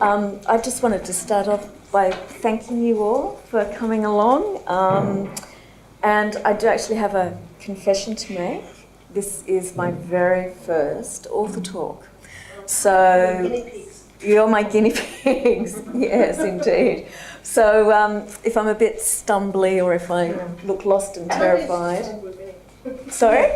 I just wanted to start off by thanking you all for coming along. And I do actually have a confession to make. This is my very first author talk. So you're my guinea pigs. Yes, indeed. So if I'm a bit stumbly or if I look lost and terrified. Sorry?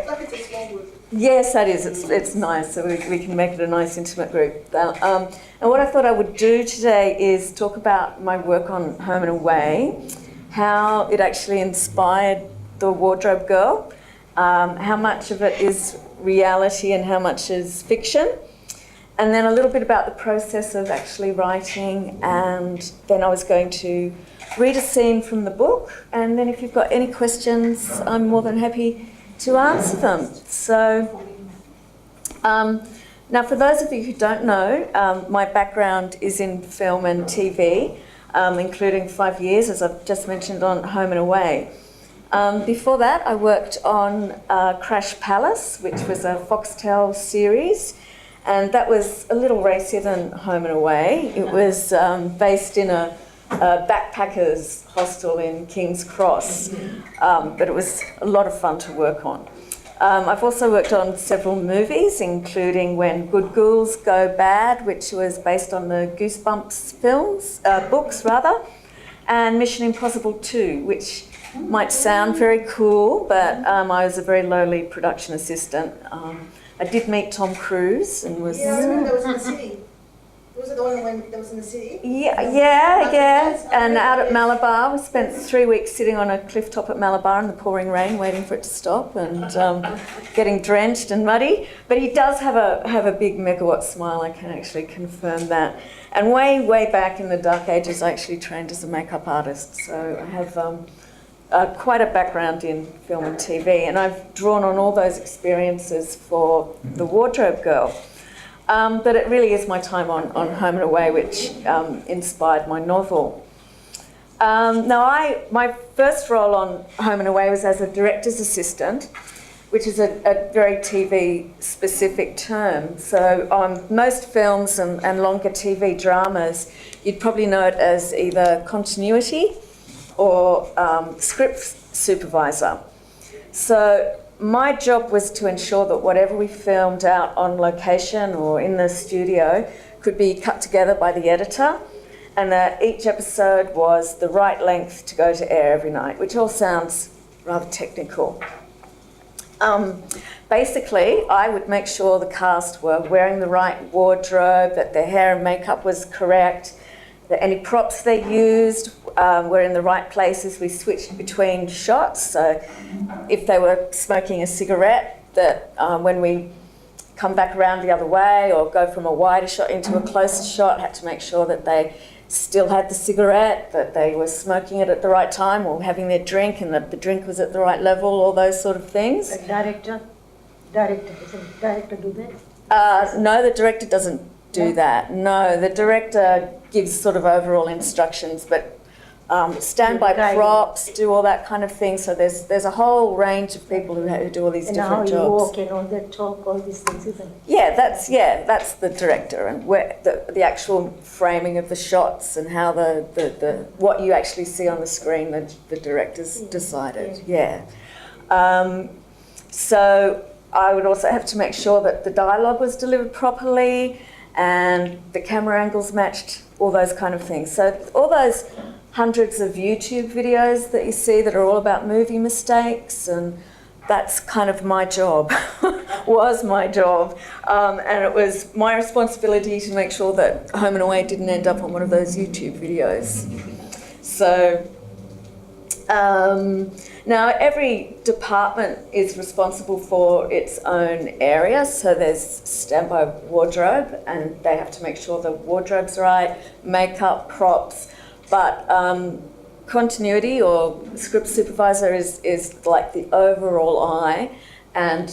Yes, that is. It's nice. So we can make it a nice intimate group. And what I thought I would do today is talk about my work on Home and Away, how it actually inspired The Wardrobe Girl, how much of it is reality and how much is fiction, and then a little bit about the process of actually writing, and then I was going to read a scene from the book, and then if you've got any questions, I'm more than happy to answer them. So, now for those of you who don't know, my background is in film and TV, including 5 years, as I've just mentioned, on Home and Away. Before that, I worked on Crash Palace, which was a Foxtel series, and that was a little racier than Home and Away. It was based in a backpackers hostel in King's Cross, but it was a lot of fun to work on. I've also worked on several movies, including When Good Ghouls Go Bad, which was based on the Goosebumps books, and Mission Impossible 2, which might sound very cool, but I was a very lowly production assistant. I did meet Tom Cruise and was... Yeah, I remember that was in the city. Was it the one that was in the city? Yeah. And out at Malabar, we spent 3 weeks sitting on a cliff top at Malabar in the pouring rain, waiting for it to stop and getting drenched and muddy. But he does have a big megawatt smile, I can actually confirm that. And way back in the dark ages, I actually trained as a makeup artist. So I have quite a background in film and TV, and I've drawn on all those experiences for The Wardrobe Girl. But it really is my time on Home and Away which inspired my novel. My first role on Home and Away was as a director's assistant, which is a very TV-specific term. So on most films and longer TV dramas, you'd probably know it as either continuity or script supervisor. So my job was to ensure that whatever we filmed out on location or in the studio could be cut together by the editor, and that each episode was the right length to go to air every night, which all sounds rather technical. Basically, I would make sure the cast were wearing the right wardrobe, that their hair and makeup was correct, that any props they used were in the right places. We switched between shots, so if they were smoking a cigarette, that when we come back around the other way or go from a wider shot into a closer shot, had to make sure that they still had the cigarette, that they were smoking it at the right time or having their drink and that the drink was at the right level, all those sort of things. The director do that? No, the director doesn't do that. No, the director gives sort of overall instructions, but standby props, do all that kind of thing. So there's a whole range of people who do all these different jobs. And how you walk and all that talk, all these things, isn't it? Yeah, that's the director, and where the actual framing of the shots and how the what you actually see on the screen, the directors decided. Yeah. So I would also have to make sure that the dialogue was delivered properly and the camera angles matched, all those kind of things. So all those hundreds of YouTube videos that you see that are all about movie mistakes, and that's kind of my job, was my job. And it was my responsibility to make sure that Home and Away didn't end up on one of those YouTube videos. So now every department is responsible for its own area. So there's standby wardrobe, and they have to make sure the wardrobe's right, makeup, props. But continuity or script supervisor is like the overall eye, and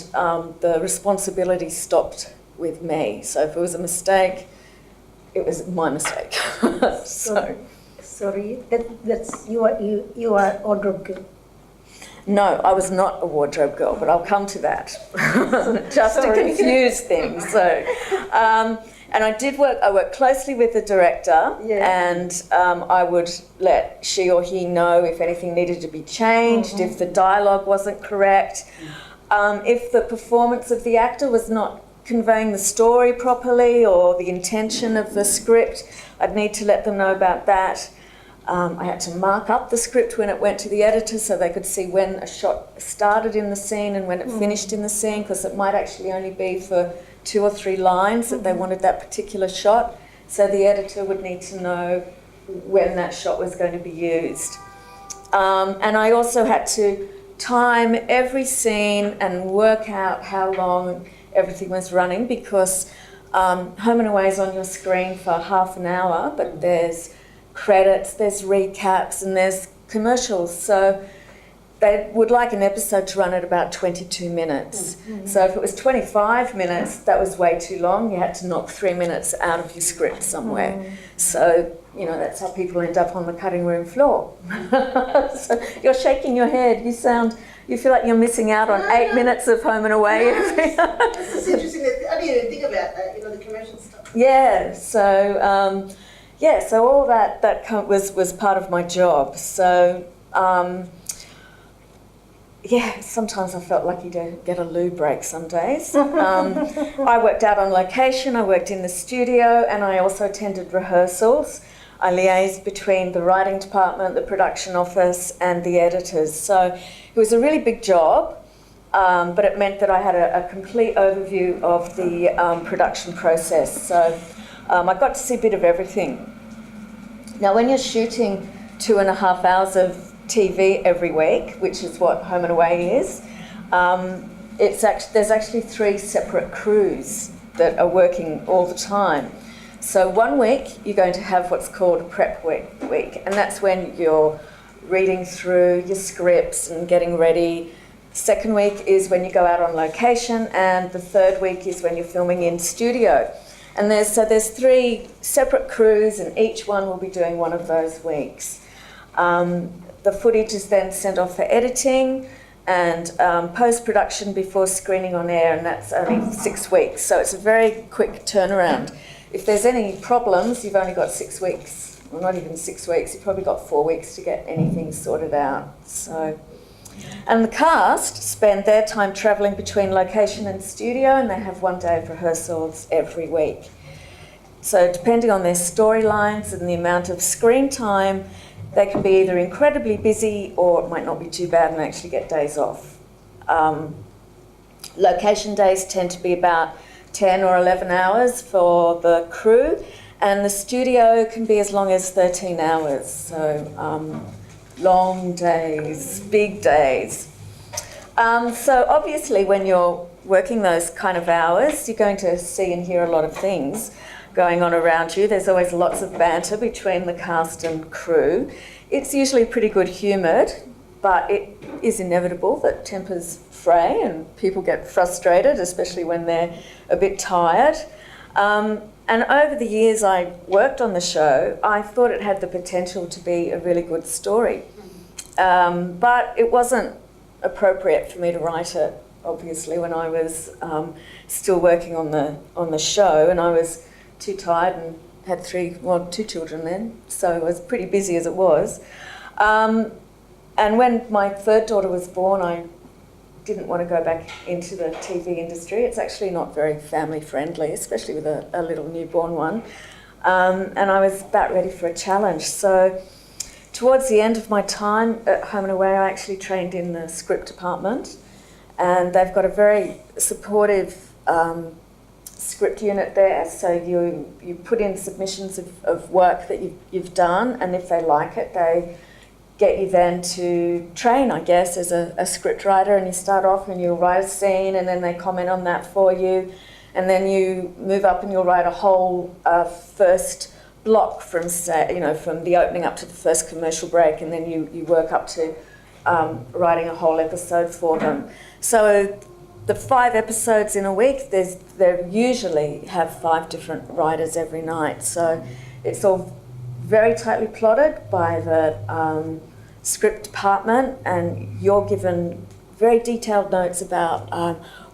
the responsibility stopped with me. So if it was a mistake, it was my mistake. Sorry, that's you are wardrobe girl. No, I was not a wardrobe girl, but I'll come to that. Just to confuse things. So And I worked closely with the director, and I would let she or he know if anything needed to be changed, if the dialogue wasn't correct, if the performance of the actor was not conveying the story properly or the intention of the script, I'd need to let them know about that. I had to mark up the script when it went to the editor so they could see when a shot started in the scene and when it finished in the scene, because it might actually only be for 2 or 3 lines that they wanted that particular shot. So the editor would need to know when that shot was going to be used. And I also had to time every scene and work out how long everything was running, because Home and Away is on your screen for half an hour, but there's credits, there's recaps, and there's commercials. So they would like an episode to run at about 22 minutes. So if it was 25 minutes, that was way too long. You had to knock 3 minutes out of your script somewhere. So, you know, that's how people end up on the cutting room floor. So you're shaking your head. You feel like you're missing out on 8 minutes of Home and Away. This is interesting. I didn't even think about that, you know, the commercial stuff. Yeah, so all that was part of my job. So, sometimes I felt lucky to get a loo break some days. I worked out on location, I worked in the studio, and I also attended rehearsals. I liaised between the writing department, the production office, and the editors. So it was a really big job, but it meant that I had a complete overview of the production process. So I got to see a bit of everything. Now, when you're shooting 2.5 hours of TV every week, which is what Home and Away is, there's actually 3 separate crews that are working all the time. So 1 week you're going to have what's called a prep week, and that's when you're reading through your scripts and getting ready. Second week is when you go out on location, and the third week is when you're filming in studio. And there's 3 separate crews, and each one will be doing one of those weeks. The footage is then sent off for editing and post-production before screening on air, and that's only 6 weeks. So it's a very quick turnaround. If there's any problems, you've only got 6 weeks, well, not even 6 weeks, you've probably got 4 weeks to get anything sorted out. And the cast spend their time travelling between location and studio, and they have 1 day of rehearsals every week. So depending on their storylines and the amount of screen time, they can be either incredibly busy or it might not be too bad and actually get days off. Location days tend to be about 10 or 11 hours for the crew, and the studio can be as long as 13 hours. So long days, big days. So obviously when you're working those kind of hours, you're going to see and hear a lot of things going on around you. There's always lots of banter between the cast and crew. It's usually pretty good humoured, but it is inevitable that tempers fray and people get frustrated, especially when they're a bit tired. And over the years I worked on the show, I thought it had the potential to be a really good story. But it wasn't appropriate for me to write it, obviously, when I was still working on the show, and I was too tired and had 2 children then, so I was pretty busy as it was. And when my 3rd daughter was born, I didn't want to go back into the TV industry. It's actually not very family friendly, especially with a little newborn one. And I was about ready for a challenge. So towards the end of my time at Home and Away, I actually trained in the script department, and they've got a very supportive script unit there. So you put in submissions of work that you've done, and if they like it, they get you then to train, I guess, as a script writer, and you start off and you'll write a scene, and then they comment on that for you, and then you move up and you'll write a whole first block from the opening up to the first commercial break, and then you work up to writing a whole episode for them. So the 5 episodes in a week, they usually have 5 different writers every night. So it's all very tightly plotted by the script department, and you're given very detailed notes about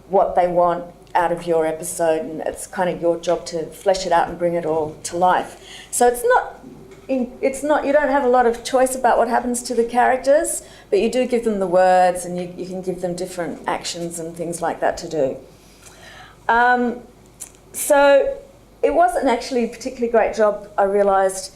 what they want out of your episode, and it's kind of your job to flesh it out and bring it all to life. So it's not, you don't have a lot of choice about what happens to the characters, but you do give them the words, and you can give them different actions and things like that to do. So it wasn't actually a particularly great job, I realised,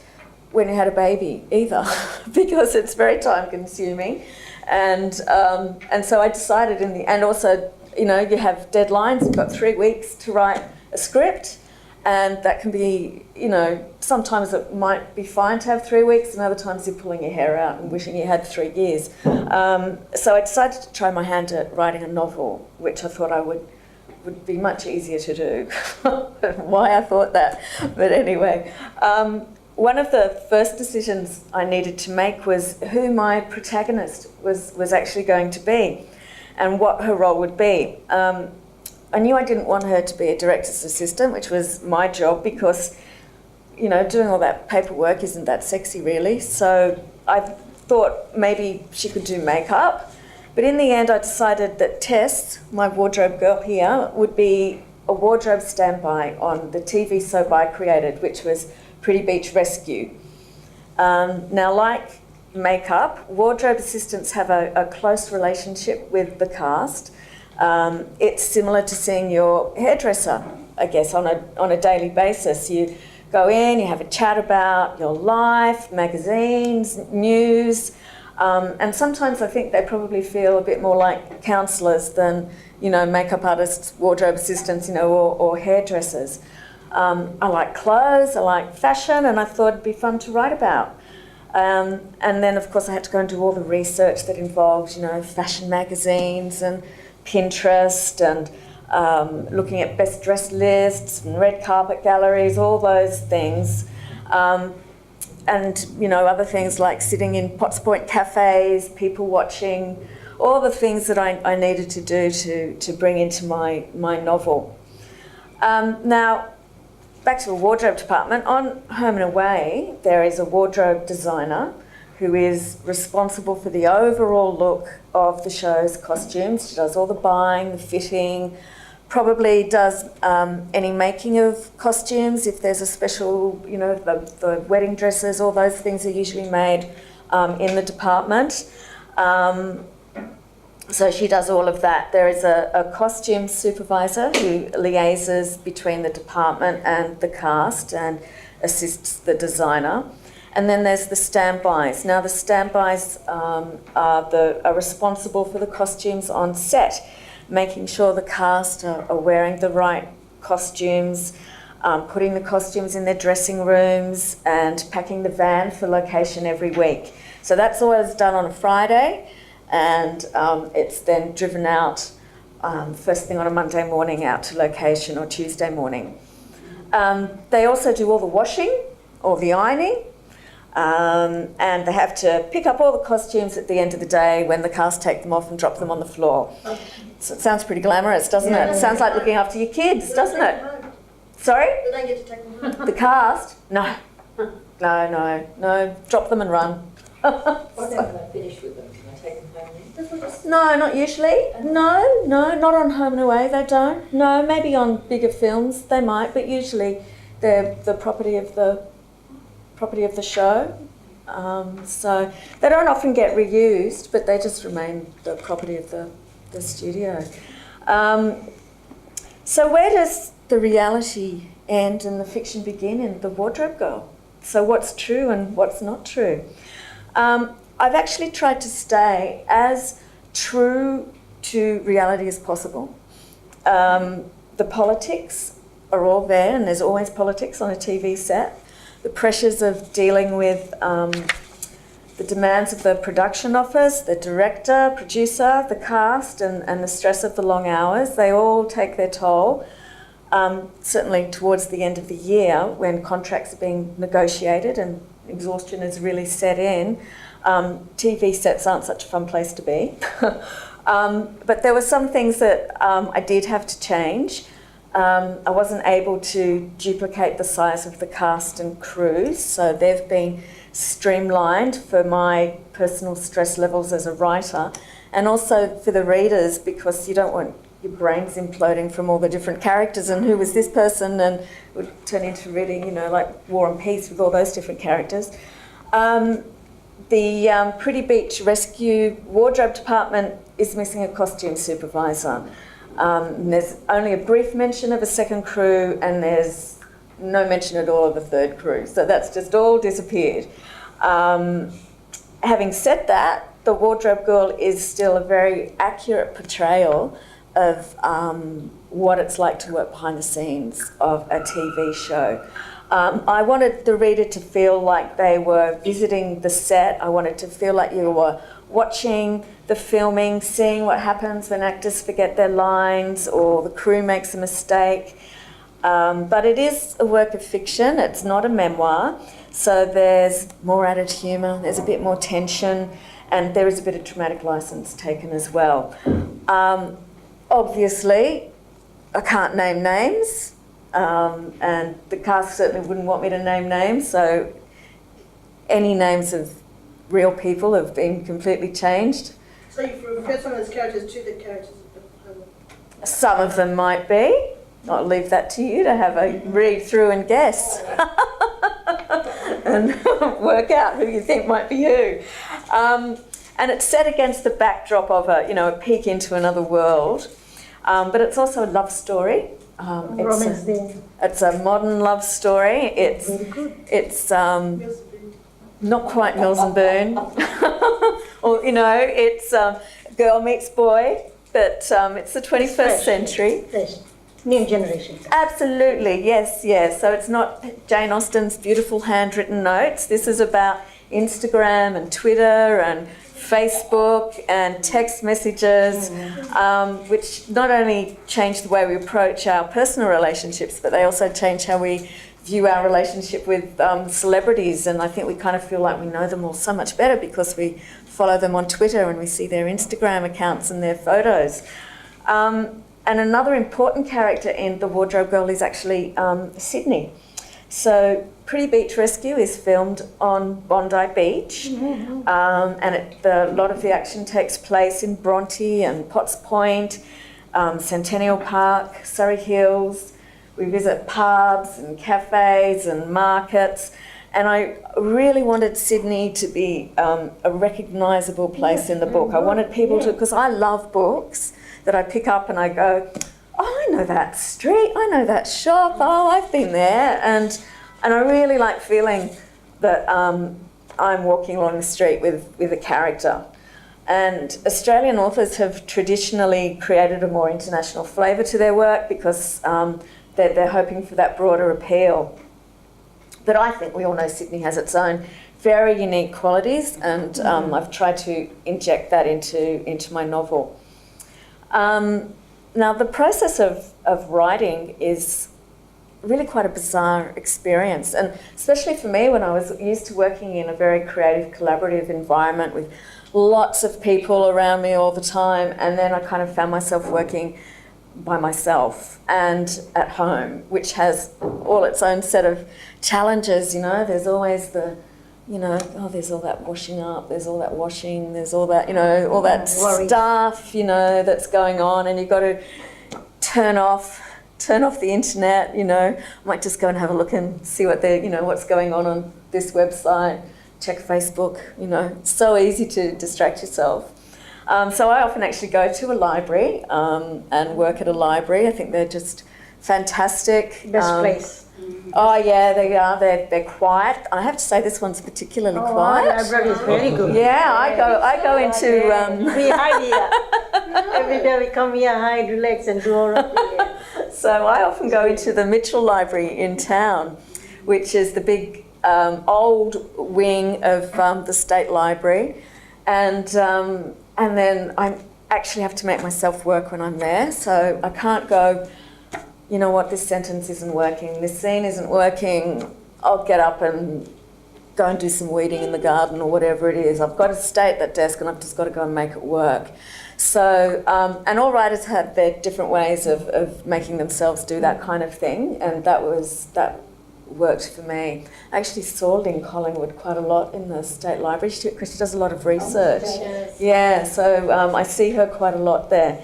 when you had a baby either, because it's very time consuming. And so I decided and also, you know, you have deadlines, you've got 3 weeks to write a script, and that can be, you know, sometimes it might be fine to have 3 weeks, and other times you're pulling your hair out and wishing you had 3 years. So I decided to try my hand at writing a novel, which I thought I would be much easier to do. Why I thought that, but anyway. One of the first decisions I needed to make was who my protagonist was actually going to be and what her role would be. I knew I didn't want her to be a director's assistant, which was my job, because, you know, doing all that paperwork isn't that sexy really. So I thought maybe she could do makeup. But in the end, I decided that Tess, my wardrobe girl here, would be a wardrobe standby on the TV soap I created, which was Pretty Beach Rescue. Now, like makeup, wardrobe assistants have a close relationship with the cast. It's similar to seeing your hairdresser, I guess, on a daily basis. You go in, you have a chat about your life, magazines, news, and sometimes I think they probably feel a bit more like counsellors than, you know, makeup artists, wardrobe assistants, you know, or hairdressers. I like clothes, I like fashion, and I thought it'd be fun to write about. And then, of course, I had to go and do all the research that involved, you know, fashion magazines and Pinterest and looking at best dressed lists and red carpet galleries, all those things. And, you know, other things like sitting in Potts Point cafes, people watching, all the things that I needed to do to bring into my novel. Now, back to the wardrobe department. On Home and Away, there is a wardrobe designer who is responsible for the overall look of the show's costumes. She does all the buying, the fitting, probably does any making of costumes if there's a special, you know, the wedding dresses, all those things are usually made in the department. So she does all of that. There is a costume supervisor who liaises between the department and the cast and assists the designer. And then there's the standbys. Now the standbys are responsible for the costumes on set, making sure the cast are wearing the right costumes, putting the costumes in their dressing rooms, and packing the van for location every week. So that's always done on a Friday. And it's then driven out first thing on a Monday morning out to location, or Tuesday morning. They also do all the washing or the ironing, and they have to pick up all the costumes at the end of the day when the cast take them off and drop them on the floor. So it sounds pretty glamorous, doesn't it? It sounds like looking after your kids, doesn't it? Sorry? They don't get to take them home. The cast? No. No. Drop them and run. What then when I finish with them? Can I take them home then? No, not usually. No, not on Home and Away, they don't. No, maybe on bigger films they might, but usually they're the property of the show. So they don't often get reused, but they just remain the property of the studio. So where does the reality end and the fiction begin in The Wardrobe Girl? So what's true and what's not true? I've actually tried to stay as true to reality as possible. The politics are all there, and there's always politics on a TV set. The pressures of dealing with the demands of the production office, the director, producer, the cast, and the stress of the long hours, they all take their toll. Certainly towards the end of the year, when contracts are being negotiated and exhaustion is really set in, TV sets aren't such a fun place to be. But there were some things that I did have to change. I wasn't able to duplicate the size of the cast and crews, so they've been streamlined for my personal stress levels as a writer, and also for the readers, because you don't want your brain's imploding from all the different characters and who was this person, and it would turn into reading, like War and Peace with all those different characters. The Pretty Beach Rescue Wardrobe Department is missing a costume supervisor. There's only a brief mention of a second crew, and there's no mention at all of a third crew. So that's just all disappeared. Having said that, The Wardrobe Girl is still a very accurate portrayal of what it's like to work behind the scenes of a TV show. I wanted the reader to feel like they were visiting the set. I wanted to feel like you were watching the filming, seeing what happens when actors forget their lines or the crew makes a mistake. But it is a work of fiction. It's not a memoir. So there's more added humour, there's a bit more tension, and there is a bit of dramatic licence taken as well. Obviously, I can't name names. And the cast certainly wouldn't want me to name names, so any names of real people have been completely changed. So you've referred some of those characters to the characters of the Some of them might be. I'll leave that to you to have a read through and guess and work out who you think might be who. And it's set against the backdrop of a peek into another world, but it's also a love story. Romance there. It's a modern love story. Very good. It's not quite Mills and Boone, or it's girl meets boy, but it's the 21st century. Fresh. New generation. Absolutely, yes. So it's not Jane Austen's beautiful handwritten notes. This is about Instagram and Twitter and Facebook and text messages, which not only change the way we approach our personal relationships, but they also change how we view our relationship with celebrities. And I think we kind of feel like we know them all so much better because we follow them on Twitter and we see their Instagram accounts and their photos. And another important character in The Wardrobe Girl is actually Sydney. So Pretty Beach Rescue is filmed on Bondi Beach, and a lot of the action takes place in Bronte and Potts Point, Centennial Park, Surrey Hills. We visit pubs and cafes and markets, and I really wanted Sydney to be a recognisable place in the book. I wanted people to, because I love books that I pick up and I go, oh, I know that street, I know that shop, oh, I've been there. And I really like feeling that I'm walking along the street with a character. And Australian authors have traditionally created a more international flavour to their work because they're hoping for that broader appeal. But I think we all know Sydney has its own very unique qualities, and I've tried to inject that into my novel. Now, the process of writing is really quite a bizarre experience, and especially for me when I was used to working in a very creative, collaborative environment with lots of people around me all the time, and then I kind of found myself working by myself and at home, which has all its own set of challenges. There's always there's all that washing up, there's all that washing, there's all that, all that stuff, that's going on, and you've got to turn off the internet, I might just go and have a look and see what what's going on this website, check Facebook, it's so easy to distract yourself. So I often actually go to a library and work at a library. I think they're just fantastic. Best place. Oh yeah, they are. They're quiet. I have to say this one's particularly quiet. Library is very good. Yeah, I go into. We hide here. Every day we come here, hide, relax, and do all of it. So I often go into the Mitchell Library in town, which is the big old wing of the State Library, and then I actually have to make myself work when I'm there. So I can't go, you know what, this sentence isn't working, this scene isn't working, I'll get up and go and do some weeding in the garden or whatever it is. I've got to stay at that desk and I've just got to go and make it work. So, and all writers have their different ways of making themselves do that kind of thing, and that worked for me. I actually saw Lynn Collingwood quite a lot in the State Library because she does a lot of research. Yes. Yeah, so I see her quite a lot there.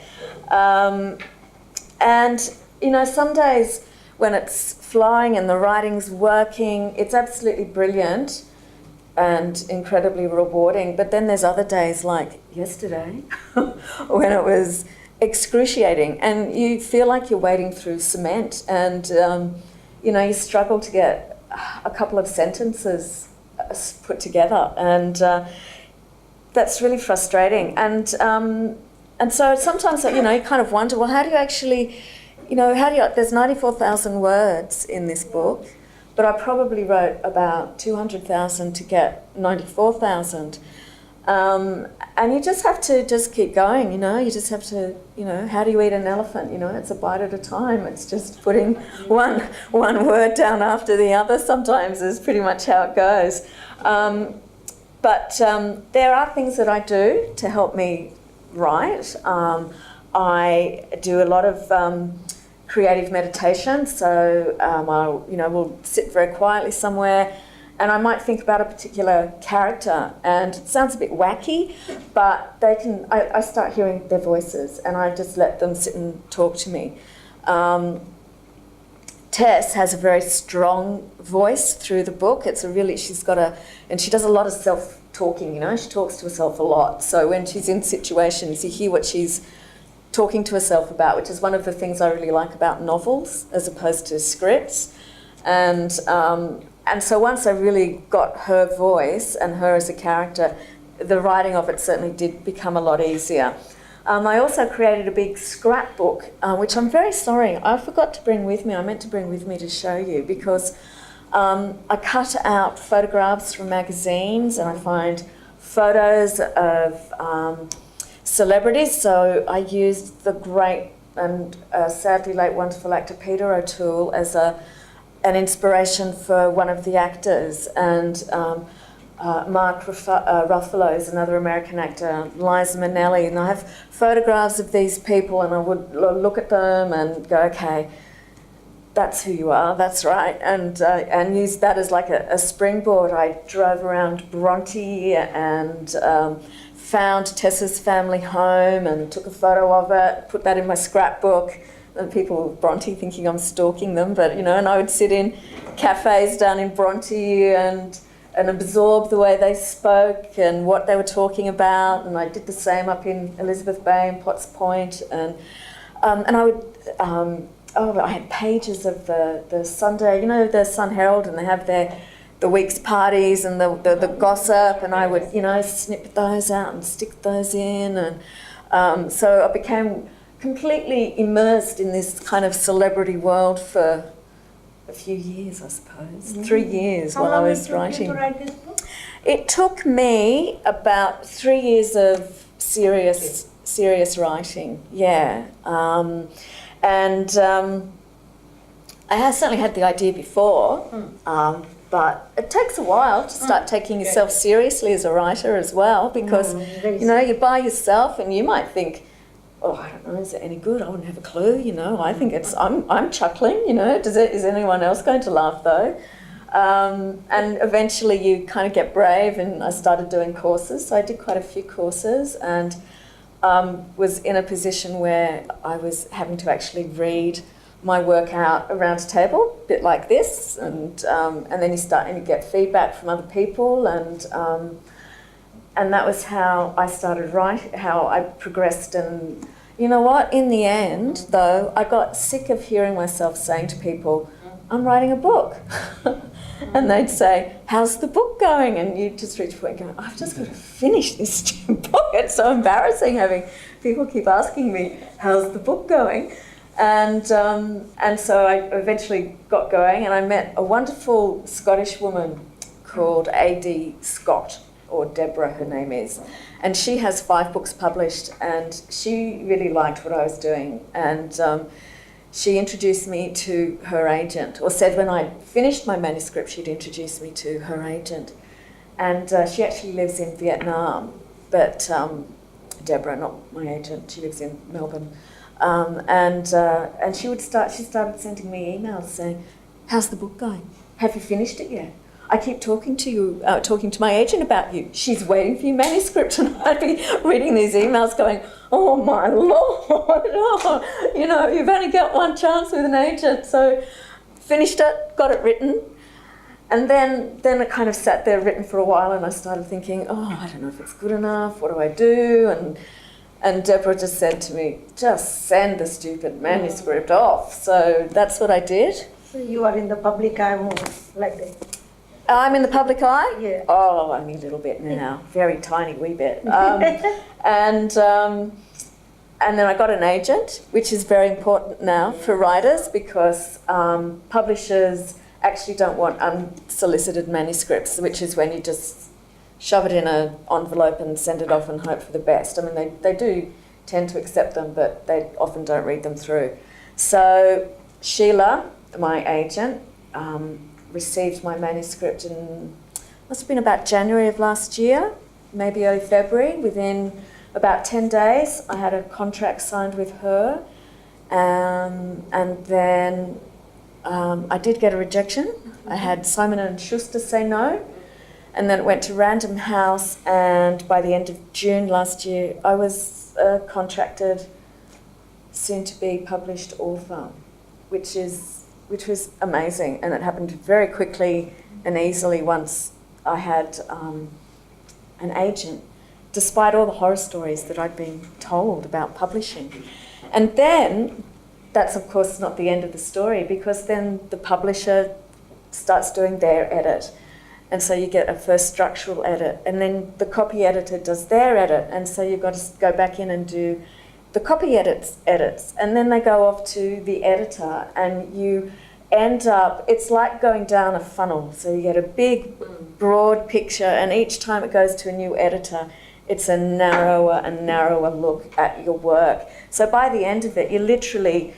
And, you know, some days when it's flying and the writing's working, it's absolutely brilliant and incredibly rewarding. But then there's other days like yesterday when it was excruciating and you feel like you're wading through cement and, you know, you struggle to get a couple of sentences put together. And that's really frustrating. And so sometimes, you know, you kind of wonder, well, how do you actually, you know, there's 94,000 words in this book, but I probably wrote about 200,000 to get 94,000. And you just have to just keep going, you know, you just have to, you know, how do you eat an elephant? You know, it's a bite at a time. It's just putting one word down after the other sometimes is pretty much how it goes. But there are things that I do to help me write. I do a lot of creative meditation, so I, you know, will sit very quietly somewhere and I might think about a particular character, and it sounds a bit wacky, but they can. I start hearing their voices, and I just let them sit and talk to me. Tess has a very strong voice through the book. And she does a lot of self-talking, you know, she talks to herself a lot. So when she's in situations, you hear what she's talking to herself about, which is one of the things I really like about novels as opposed to scripts. And so once I really got her voice and her as a character, the writing of it certainly did become a lot easier. I also created a big scrapbook, which I'm very sorry, I forgot to bring with me. I meant to bring with me to show you because I cut out photographs from magazines and I find photos of celebrities. So I used the great and sadly late wonderful actor Peter O'Toole as an inspiration for one of the actors, and Mark Ruffalo is another American actor, Liza Minnelli, and I have photographs of these people and I would look at them and go, okay, that's who you are, that's right, and use that as like a springboard. I drove around Bronte and found Tess's family home and took a photo of it, put that in my scrapbook. And people Bronte thinking I'm stalking them, but you know, and I would sit in cafes down in Bronte and absorb the way they spoke and what they were talking about, and I did the same up in Elizabeth Bay and Potts Point, and I would I had pages of the Sunday, you know, the Sun Herald, and they have the week's parties and the gossip, and I would, you know, snip those out and stick those in, and so I became completely immersed in this kind of celebrity world for a few years, I suppose. 3 years while I was writing. How long did you write this book? It took me about 3 years of serious writing, yeah. I certainly had the idea before, but it takes a while to start taking yourself seriously as a writer as well, because, you know, you're by yourself and you might think, oh, I don't know, is it any good? I wouldn't have a clue, you know. I think I'm chuckling, you know. Is anyone else going to laugh though? And eventually you kind of get brave, and I started doing courses. So I did quite a few courses and was in a position where I was having to actually read my work out around a table, a bit like this, and then you get feedback from other people, and that was how I started writing, how I progressed. And you know what, in the end, though, I got sick of hearing myself saying to people, I'm writing a book. And they'd say, how's the book going? And you just reach a point going, I've just got to finish this book. It's so embarrassing having people keep asking me, how's the book going? And so I eventually got going, and I met a wonderful Scottish woman called A.D. Scott, or Deborah, her name is, and she has 5 books published, and she really liked what I was doing, and she introduced me to her agent, or said when I finished my manuscript she'd introduce me to her agent, and she actually lives in Vietnam, but Deborah, not my agent, she lives in Melbourne, and she started sending me emails saying, how's the book going? Have you finished it yet? I keep talking to my agent about you. She's waiting for your manuscript, and I'd be reading these emails going, oh my Lord, oh, you know, you've only got one chance with an agent. So finished it, got it written. And then it kind of sat there written for a while, and I started thinking, oh, I don't know if it's good enough, what do I do? And Deborah just said to me, just send the stupid manuscript off. So that's what I did. So you are in the public eye more like that. I'm in the public eye? Yeah. Oh, only a little bit now, very tiny wee bit. And then I got an agent, which is very important now for writers, because publishers actually don't want unsolicited manuscripts, which is when you just shove it in an envelope and send it off and hope for the best. I mean, they do tend to accept them, but they often don't read them through. So Sheila, my agent, received my manuscript in, must have been about January of last year, maybe early February. Within about 10 days, I had a contract signed with her, and then I did get a rejection. I had Simon & Schuster say no, and then it went to Random House, and by the end of June last year, I was a contracted, soon-to-be published author, which was amazing, and it happened very quickly and easily once I had an agent, despite all the horror stories that I'd been told about publishing. And then, that's of course not the end of the story, because then the publisher starts doing their edit. And so you get a first structural edit, and then the copy editor does their edit, and so you've got to go back in and do the copy edits, and then they go off to the editor, and you end up, it's like going down a funnel. So you get a big, broad picture, and each time it goes to a new editor, it's a narrower and narrower look at your work. So by the end of it, you're literally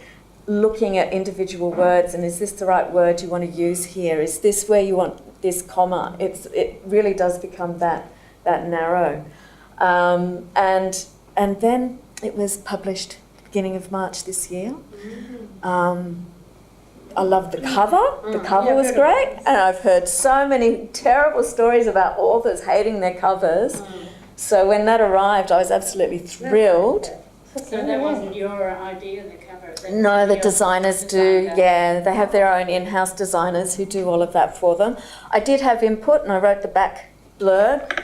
looking at individual words, and is this the right word you want to use here? Is this where you want this comma? It really does become that narrow. And then it was published beginning of March this year. I love the cover. The cover was great, and I've heard so many terrible stories about authors hating their covers. So when that arrived, I was absolutely thrilled. So that wasn't your idea, the cover? No, the designers do, yeah. They have their own in-house designers who do all of that for them. I did have input, and I wrote the back blurb,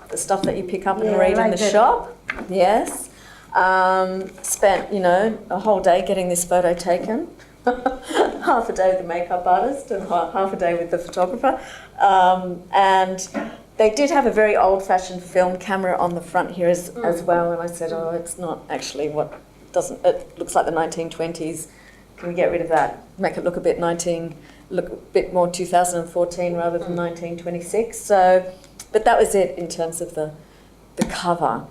the stuff that you pick up and read in the shop. Yes. Spent, a whole day getting this photo taken. Half a day with the makeup artist and half a day with the photographer. And they did have a very old-fashioned film camera on the front here as well, and I said, oh, it's not actually it looks like the 1920s. Can we get rid of that? Make it look a bit more 2014 rather than 1926. So, but that was it in terms of the cover.